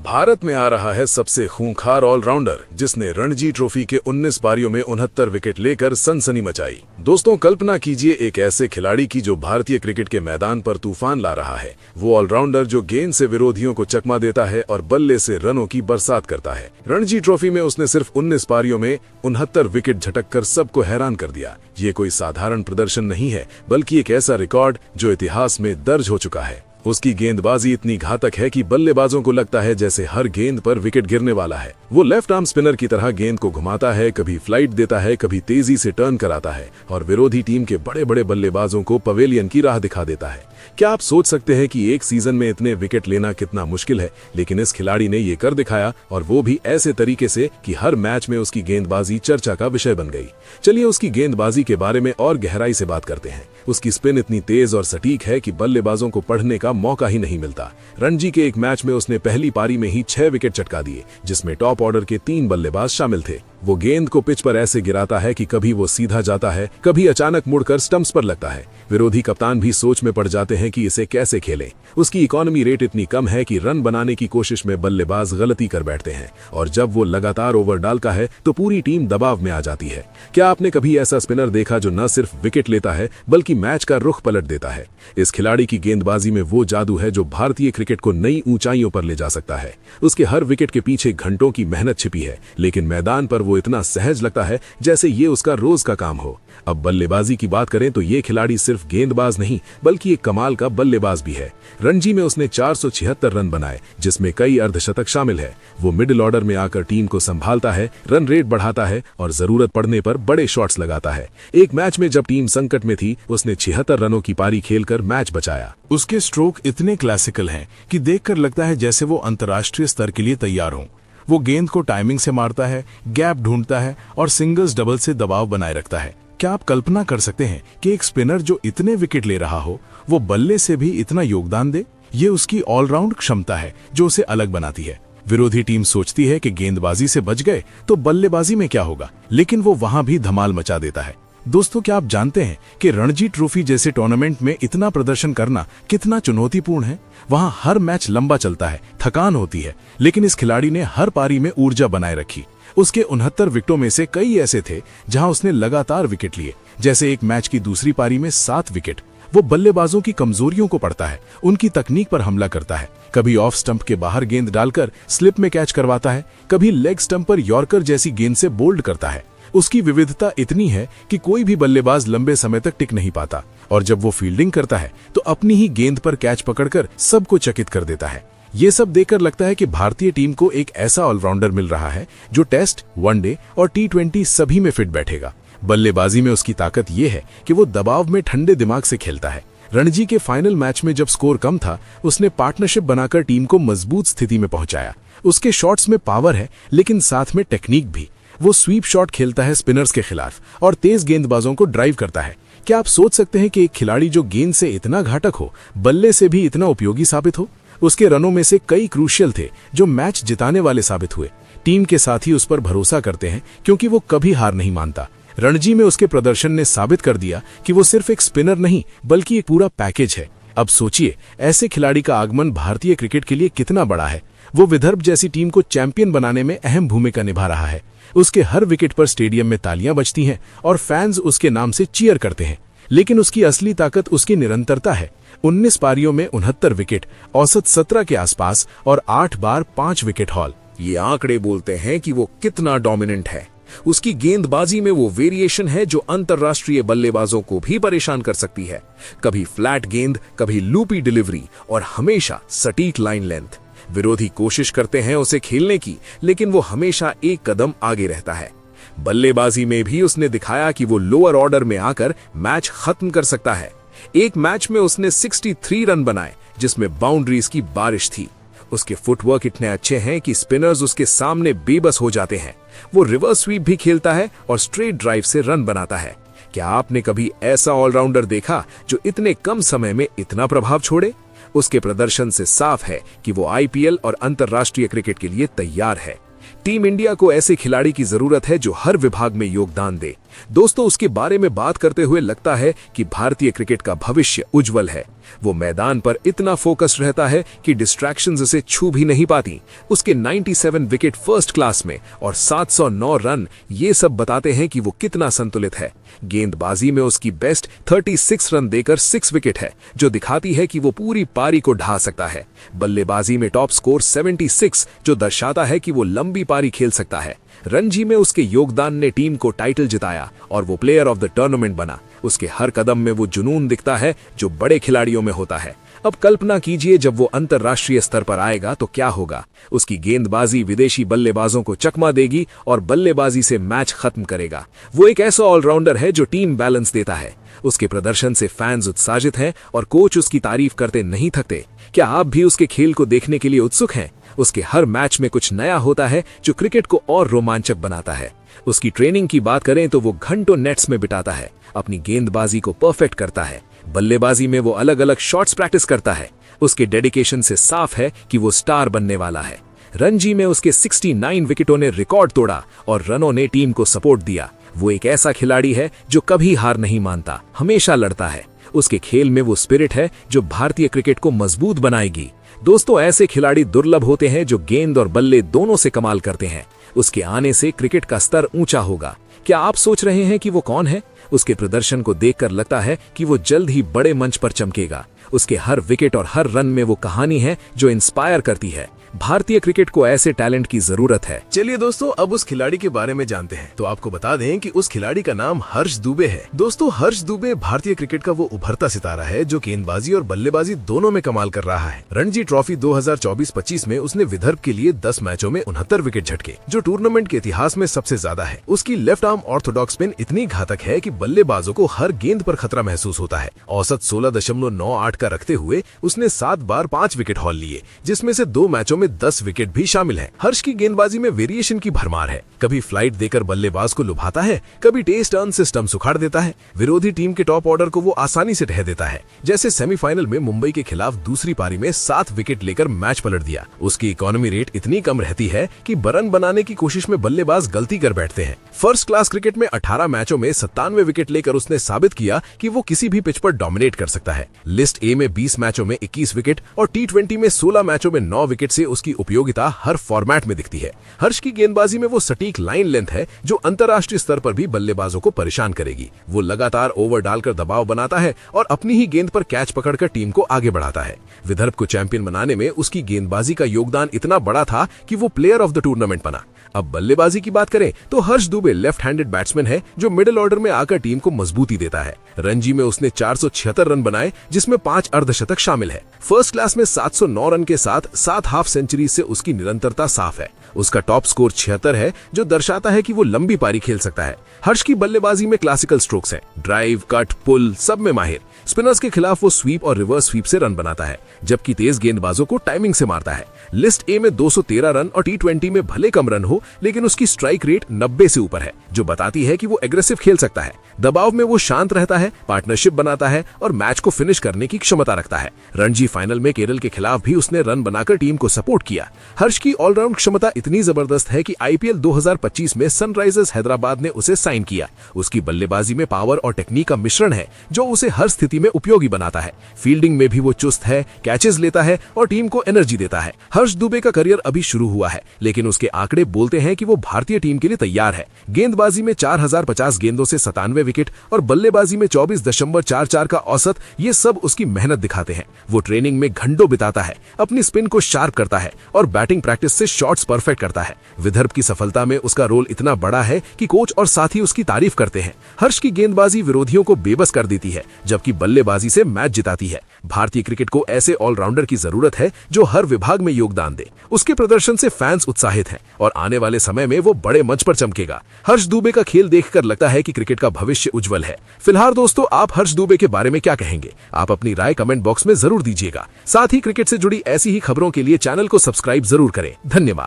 भारत में आ रहा है सबसे खूंखार ऑलराउंडर जिसने रणजी ट्रॉफी के 19 पारियों में 69 विकेट लेकर सनसनी मचाई। दोस्तों, कल्पना कीजिए एक ऐसे खिलाड़ी की जो भारतीय क्रिकेट के मैदान पर तूफान ला रहा है। वो ऑलराउंडर जो गेंद से विरोधियों को चकमा देता है और बल्ले से रनों की बरसात करता है। रणजी ट्रॉफी में उसने सिर्फ 19 पारियों में 69 विकेट झटककर सबको हैरान कर दिया। ये कोई साधारण प्रदर्शन नहीं है, बल्कि एक ऐसा रिकॉर्ड जो इतिहास में दर्ज हो चुका है। उसकी गेंदबाजी इतनी घातक है कि बल्लेबाजों को लगता है जैसे हर गेंद पर विकेट गिरने वाला है। वो लेफ्ट आर्म स्पिनर की तरह गेंद को घुमाता है, कभी फ्लाइट देता है, कभी तेजी से टर्न कराता है और विरोधी टीम के बड़े बड़े बल्लेबाजों को पवेलियन की राह दिखा देता है। क्या आप सोच सकते हैं कि एक सीजन में इतने विकेट लेना कितना मुश्किल है? लेकिन इस खिलाड़ी ने ये कर दिखाया, और वो भी ऐसे तरीके से कि हर मैच में उसकी गेंदबाजी चर्चा का विषय बन गई। चलिए उसकी गेंदबाजी के बारे में और गहराई से बात करते हैं। उसकी स्पिन इतनी तेज और सटीक है कि बल्लेबाजों को पढ़ने का मौका ही नहीं मिलता। रणजी के एक मैच में उसने पहली पारी में ही 6 विकेट चटका दिए, जिसमें टॉप ऑर्डर के 3 बल्लेबाज शामिल थे। वो गेंद को पिच पर ऐसे गिराता है कि कभी वो सीधा जाता है, कभी अचानक मुड़कर स्टंप्स पर लगता है। विरोधी कप्तान भी सोच में पड़ जाते हैं कि इसे कैसे खेलें। उसकी इकोनॉमी रेट इतनी कम है कि रन बनाने की कोशिश में बल्लेबाज गलती कर बैठते हैं, और जब वो लगातार ओवर डालता है तो पूरी टीम दबाव में आ जाती है। क्या आपने कभी ऐसा स्पिनर देखा जो न सिर्फ विकेट लेता है बल्कि मैच का रुख पलट देता है? इस खिलाड़ी की गेंदबाजी में वो जादू है जो भारतीय क्रिकेट को नई ऊंचाइयों पर ले जा सकता है। उसके हर विकेट के पीछे घंटों की मेहनत छिपी है, लेकिन मैदान पर वो इतना सहज लगता है जैसे ये उसका रोज का काम हो। अब बल्लेबाजी की बात करें तो ये खिलाड़ी सिर्फ गेंदबाज नहीं बल्कि एक कमाल का बल्लेबाज भी है। रणजी में उसने 476 रन बनाए, जिसमें कई अर्धशतक शामिल है। वो मिडिल ऑर्डर में आकर टीम को संभालता है, रन रेट बढ़ाता है और जरूरत पड़ने पर बड़े शॉट्स लगाता है। एक मैच में जब टीम संकट में थी, उसने 76 रनों की पारी खेलकर मैच बचाया। उसके स्ट्रोक इतने क्लासिकल हैं कि देखकर लगता है जैसे वो अंतर्राष्ट्रीय स्तर के लिए तैयार हों। वो गेंद को टाइमिंग से मारता है, गैप ढूंढता है और सिंगल्स डबल से दबाव बनाए रखता है। क्या आप कल्पना कर सकते हैं कि एक स्पिनर जो इतने विकेट ले रहा हो वो बल्ले से भी इतना योगदान दे? ये उसकी ऑलराउंड क्षमता है जो उसे अलग बनाती है। विरोधी टीम सोचती है कि गेंदबाजी से बच गए तो बल्लेबाजी में क्या होगा, लेकिन वो वहां भी धमाल मचा देता है। दोस्तों, क्या आप जानते हैं कि रणजी ट्रॉफी जैसे टूर्नामेंट में इतना प्रदर्शन करना कितना चुनौतीपूर्ण है? वहां हर मैच लंबा चलता है, थकान होती है, लेकिन इस खिलाड़ी ने हर पारी में ऊर्जा बनाए रखी। उसके 69 विकेटों में से कई ऐसे थे जहां उसने लगातार विकेट लिए, जैसे एक मैच की दूसरी पारी में 7 विकेट। वो बल्लेबाजों की कमजोरियों को पढ़ता है, उनकी तकनीक पर हमला करता है। कभी ऑफ स्टंप के बाहर गेंद डालकर स्लिप में कैच करवाता है, कभी लेग स्टंप पर यॉर्कर जैसी गेंद से बोल्ड करता है। उसकी विविधता इतनी है कि कोई भी बल्लेबाज लंबे समय तक टिक नहीं पाता, और जब वो फील्डिंग करता है तो अपनी ही गेंद पर कैच पकड़कर सबको चकित कर देता है। ये सब देखकर लगता है कि भारतीय टीम को एक ऐसा ऑलराउंडर मिल रहा है जो टेस्ट, वनडे और T20 सभी में फिट बैठेगा। बल्लेबाजी में उसकी ताकत ये है कि वो दबाव में ठंडे दिमाग से खेलता है। रणजी के फाइनल मैच में जब स्कोर कम था, उसने पार्टनरशिप बनाकर टीम को मजबूत स्थिति में पहुंचाया। उसके शॉट्स में पावर है, लेकिन साथ में टेक्निक भी। वो स्वीप शॉट खेलता है स्पिनर्स के खिलाफ और तेज गेंदबाजों को ड्राइव करता है। क्या आप सोच सकते हैं कि एक खिलाड़ी जो गेंद से इतना घातक हो, बल्ले से भी इतना उपयोगी साबित हो? उसके रनों में से कई क्रूशियल थे जो मैच जिताने वाले साबित हुए। टीम के साथी उस पर भरोसा करते हैं क्योंकि वो कभी हार नहीं मानता। रणजी में उसके प्रदर्शन ने साबित कर दिया कि वो सिर्फ एक स्पिनर नहीं बल्कि एक पूरा पैकेज है। अब सोचिए, ऐसे खिलाड़ी का आगमन भारतीय क्रिकेट के लिए कितना बड़ा है। वो विदर्भ जैसी टीम को चैंपियन बनाने में अहम भूमिका निभा रहा है। उसके हर विकेट पर स्टेडियम में तालियां बजती हैं और फैंस उसके नाम से चीयर करते हैं। लेकिन उसकी असली ताकत उसकी निरंतरता है। 19 पारियों में 69 विकेट, औसत 17 के आसपास और 8 बार 5 विकेट हॉल। ये आंकड़े बोलते हैं कि वो कितना डोमिनेंट है। उसकी गेंदबाजी में वो वेरिएशन है जो अंतर्राष्ट्रीय बल्लेबाजों को भी परेशान कर सकती है। कभी फ्लैट गेंद, कभी लूपी डिलीवरी और हमेशा सटीक लाइन लेंथ। विरोधी कोशिश करते हैं उसे खेलने की, लेकिन वो हमेशा एक कदम आगे रहता है। बल्लेबाजी में भी उसने दिखाया कि वो लोअर ऑर्डर में आकर मैच खत्म कर सकता है। एक मैच में उसने 63 रन बनाए, जिसमें बाउंड्रीज की बारिश थी। उसके फुटवर्क इतने अच्छे हैं कि स्पिनर्स उसके सामने बेबस हो जाते हैं। वो रिवर्स स्वीप भी खेलता है और स्ट्रेट ड्राइव से रन बनाता है। क्या आपने कभी ऐसा ऑलराउंडर देखा जो इतने कम समय में इतना प्रभाव छोड़े? उसके प्रदर्शन से साफ है कि वो IPL और अंतर्राष्ट्रीय क्रिकेट के लिए तैयार है। टीम इंडिया को ऐसे खिलाड़ी की जरूरत है जो हर विभाग में योगदान दे। दोस्तों, उसके बारे में बात करते हुए लगता है कि भारतीय क्रिकेट का भविष्य उज्जवल है। वो मैदान पर इतना फोकस रहता है कि डिस्ट्रैक्शंस उसे छू भी नहीं पाती। उसके 97 विकेट फर्स्ट क्लास में और 709 रन ये सब बताते हैं कि वो कितना संतुलित है। गेंदबाजी में उसकी बेस्ट 36 रन देकर 6 विकेट है, जो दिखाती है कि वो पूरी पारी को ढा सकता है। बल्लेबाजी में टॉप स्कोर 76, जो दर्शाता है कि वो लंबी पारी खेल सकता है। रणजी में उसके योगदान ने टीम को टाइटल जिताया और वो प्लेयर ऑफ द टूर्नामेंट बना। उसके हर कदम में वो जुनून दिखता है जो बड़े खिलाड़ियों में होता है। अब कल्पना कीजिए, जब वो अंतर्राष्ट्रीय स्तर पर आएगा तो क्या होगा। उसकी गेंदबाजी विदेशी बल्लेबाजों को चकमा देगी और बल्लेबाजी से मैच खत्म करेगा। वो एक ऐसा ऑलराउंडर है जो टीम बैलेंस देता है। उसके प्रदर्शन से फैंस उत्साहित हैं और कोच उसकी तारीफ करते नहीं थकते। क्या आप भी उसके खेल को देखने के लिए उत्सुक हैं? उसके हर मैच में कुछ नया होता है जो क्रिकेट को और रोमांचक बनाता है। उसकी ट्रेनिंग की बात करें तो वो घंटों नेट्स में बिताता है, अपनी गेंदबाजी को परफेक्ट करता है। बल्लेबाजी में वो अलग अलग शॉट्स प्रैक्टिस करता है। उसके डेडिकेशन से साफ है कि वो स्टार बनने वाला है। रणजी में उसके 69 विकेटों ने रिकॉर्ड तोड़ा और रनों ने टीम को सपोर्ट दिया। वो एक ऐसा खिलाड़ी है जो कभी हार नहीं मानता, हमेशा लड़ता है। उसके खेल में वो स्पिरिट है जो भारतीय क्रिकेट को मजबूत बनाएगी। दोस्तों, ऐसे खिलाड़ी दुर्लभ होते हैं जो गेंद और बल्ले दोनों से कमाल करते हैं। उसके आने से क्रिकेट का स्तर ऊंचा होगा। क्या आप सोच रहे हैं कि वो कौन है? उसके प्रदर्शन को देखकर लगता है कि वो जल्द ही बड़े मंच पर चमकेगा। उसके हर विकेट और हर रन में वो कहानी है जो इंस्पायर करती है। भारतीय क्रिकेट को ऐसे टैलेंट की जरूरत है। चलिए दोस्तों, अब उस खिलाड़ी के बारे में जानते हैं। तो आपको बता दें कि उस खिलाड़ी का नाम हर्ष दुबे है। दोस्तों, हर्ष दुबे भारतीय क्रिकेट का वो उभरता सितारा है जो गेंदबाजी और बल्लेबाजी दोनों में कमाल कर रहा है। रणजी ट्रॉफी 2024-25 में उसने विदर्भ के लिए 10 मैचों में 69 विकेट झटके, जो टूर्नामेंट के इतिहास में सबसे ज्यादा है। उसकी लेफ्ट आर्म ऑर्थोडॉक्स स्पिन इतनी घातक है कि बल्लेबाजों को हर गेंद पर खतरा महसूस होता है। औसत 16.98 का रखते हुए उसने 7 बार 5 विकेट हॉल लिए, जिसमें से 2 मैचों में 10 विकेट भी शामिल है। हर्ष की गेंदबाजी में वेरिएशन की भरमार है। कभी फ्लाइट देकर बल्लेबाज को लुभाता है, कभी टेस्ट टर्न से स्टंप उखाड़ देता है। विरोधी टीम के टॉप ऑर्डर को वो आसानी से ढह देता है। जैसे सेमीफाइनल में मुंबई के खिलाफ दूसरी पारी में 7 विकेट लेकर मैच पलट दिया। उसकी इकोनॉमी रेट इतनी कम रहती है कि रन बनाने की कोशिश में बल्लेबाज गलती कर बैठते हैं। फर्स्ट क्लास क्रिकेट में 18 मैचों में 97 विकेट लेकर उसने साबित किया कि वो किसी भी पिच पर डोमिनेट कर सकता है। लिस्ट ए में 20 मैचों में 21 विकेट और T20 में 16 मैचों में 9 विकेट से उसकी उपयोगिता हर फॉर्मेट में दिखती है। हर्ष की गेंदबाजी में वो सटीक लाइन लेंथ है जो अंतर्राष्ट्रीय स्तर पर भी बल्लेबाजों को परेशान करेगी। वो लगातार ओवर डालकर दबाव बनाता है और अपनी ही गेंद पर कैच पकड़कर टीम को आगे बढ़ाता है। विदर्भ को चैंपियन बनाने में उसकी गेंदबाजी का योगदान इतना बड़ा था कि वो प्लेयर ऑफ द टूर्नामेंट बना। अब बल्लेबाजी की बात करें तो हर्ष दुबे लेफ्ट हैंडेड बैट्समैन है जो मिडिल ऑर्डर में आकर टीम को मजबूती देता है। रणजी में उसने 476 रन बनाए, जिसमें 5 अर्धशतक शामिल है। फर्स्ट क्लास में 709 रन के साथ 7 हाफ सेंचुरी से उसकी निरंतरता साफ है। उसका टॉप स्कोर 76 है, जो दर्शाता है कि वो लंबी पारी खेल सकता है। हर्ष की बल्लेबाजी में क्लासिकल स्ट्रोक्स हैं, ड्राइव, कट, पुल सब में माहिर। स्पिनर्स के खिलाफ वो स्वीप और रिवर्स स्वीप से रन बनाता है, जबकि तेज गेंदबाजों को टाइमिंग से मारता है। लिस्ट ए में 213 रन और T20 में भले कम रन हो, लेकिन उसकी स्ट्राइक रेट 90 से ऊपर है, जो बताती है कि वो एग्रेसिव खेल सकता है। दबाव में वो शांत रहता है, पार्टनरशिप बनाता है और मैच को फिनिश करने की क्षमता रखता है। रणजी फाइनल में केरल के खिलाफ भी उसने रन बनाकर टीम को सपोर्ट किया। हर्ष की ऑलराउंड क्षमता इतनी जबरदस्त है कि IPL 2025 में सनराइजर्स हैदराबाद ने उसे साइन किया। उसकी बल्लेबाजी में पावर और टेक्निक का मिश्रण है जो उसे हर स्थिति में उपयोगी बनाता है। फील्डिंग में भी वो चुस्त है, कैचेस लेता है और टीम को एनर्जी देता है। हर्ष दुबे का करियर अभी शुरू हुआ है, लेकिन उसके आंकड़े बोलते हैं कि वो भारतीय टीम के लिए तैयार है। गेंदबाजी में 4050 गेंदों से 97 विकेट और बल्लेबाजी में 24.44 का औसत, ये सब उसकी मेहनत दिखाते हैं। वो ट्रेनिंग में घंटों बिताता है, अपनी स्पिन को शार्प करता है और बैटिंग प्रैक्टिस से शॉट्स परफेक्ट करता है। विदर्भ की सफलता में उसका रोल इतना बड़ा है कि कोच और साथी उसकी तारीफ करते हैं। हर्ष की गेंदबाजी विरोधियों को बेबस कर देती है, जबकि बल्लेबाजी से मैच जिताती है। भारतीय क्रिकेट को ऐसे ऑलराउंडर की जरूरत है जो हर विभाग में योगदान दे। उसके प्रदर्शन से फैंस उत्साहित हैं और आने वाले समय में वो बड़े मंच पर चमकेगा। हर्ष दुबे का खेल देखकर लगता है कि क्रिकेट का भविष्य उज्जवल है। फिलहाल दोस्तों, आप हर्ष दुबे के बारे में क्या कहेंगे? आप अपनी राय कमेंट बॉक्स में जरूर दीजिएगा। साथ ही क्रिकेट से जुड़ी ऐसी ही खबरों के लिए चैनल को सब्सक्राइब जरूर करें। धन्यवाद।